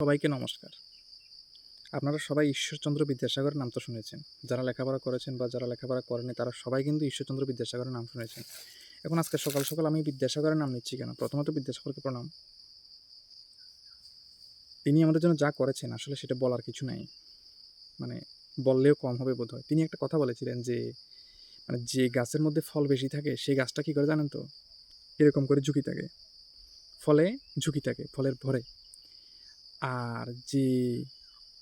সবাইকে নমস্কার। আপনারা সবাই ঈশ্বরচন্দ্র বিদ্যাসাগরের নাম তো শুনেছেন। যারা লেখাপড়া করেছেন বা যারা লেখাপড়া করেননি তারা সবাই কিন্তু ঈশ্বরচন্দ্র বিদ্যাসাগরের নাম শুনেছেন। এখন আজকে সকাল সকাল আমি বিদ্যাসাগরের নাম নিচ্ছি কেন? প্রথমত বিদ্যাসাগরকে প্রণাম। তিনি আমাদের জন্য যা করেছেন আসলে সেটা বলার কিছু নাই। মানে বললেও কম হবে বোধহয়। তিনি একটা কথা বলেছিলেন যে যে গাছের মধ্যে ফল বেশি থাকে সেই গাছটা কী করে জানেন তো? এরকম করে ঝুঁকি থাকে। ফলে ঝুঁকি থাকে, ফলের ভরে। আর যে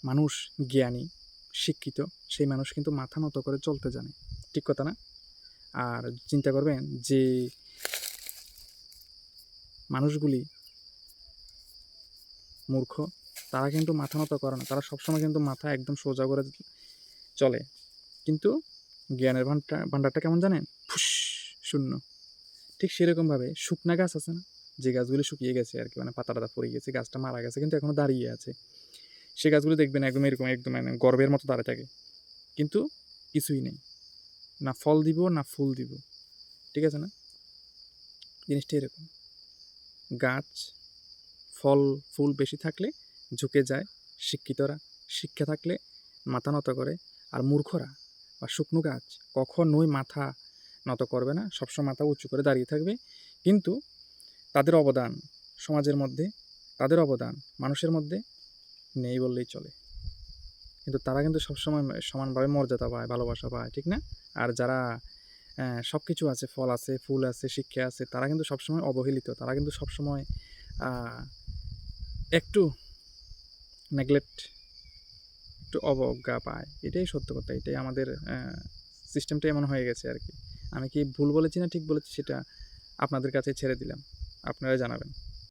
মানুষ জ্ঞানী, শিক্ষিত, সেই মানুষ কিন্তু মাথা নত করে চলতে জানে। ঠিক কথা না? আর চিন্তা করবেন যে মানুষগুলি মূর্খ, তারা কিন্তু মাথা নত করে না। তারা সবসময় কিন্তু মাথা একদম সোজা করে চলে। কিন্তু জ্ঞানের ভাণ্ডারটা কেমন জানেন? ফুস, শূন্য। ঠিক সেরকমভাবে শুকনা গাছ আছে না? যে গাছগুলি শুকিয়ে গেছে আরকি, মানে পাতা-টাতা পড়ে গেছে, গাছটা মারা গেছে কিন্তু এখনো দাঁড়িয়ে আছে। সে গাছগুলো দেখবেন একদম এরকম একদম মানে গর্বের মতো দাঁড়ায় থাকে। কিন্তু কিছুই নেই। না ফল দিব না ফুল দিব। ঠিক আছে না? জিনিসটা এরকম। গাছ ফল ফুল বেশি থাকলে ঝুঁকে যায় শিক্ষিতরা, শিক্ষা থাকলে মাথা নত করে। আর মূর্খরা বা শুকনো গাছ কখনোই মাথা নত করবে না, সবসময় মাথা উঁচু করে দাঁড়িয়ে থাকবে। কিন্তু তাদের অবদান সমাজের মধ্যে, তাদের অবদান মানুষের মধ্যে নেই বললেই চলে। কিন্তু তারা কিন্তু সবসময় সমানভাবে মর্যাদা পায়, ভালোবাসা পায়, ঠিক না? আর যারা সব কিছু আছে, ফল আছে, ফুল আছে, শিক্ষা আছে, তারা কিন্তু সবসময় অবহেলিত। তারা কিন্তু সবসময় একটু নেগলেক্ট, একটু অবজ্ঞা পায়। এটাই সত্য কথা। এটাই আমাদের সিস্টেমটা এমন হয়ে গেছে আরকি। আমি কি ভুল বলেছি না ঠিক বলেছি সেটা আপনাদের কাছে ছেড়ে দিলাম। আপনারা জানাবেন।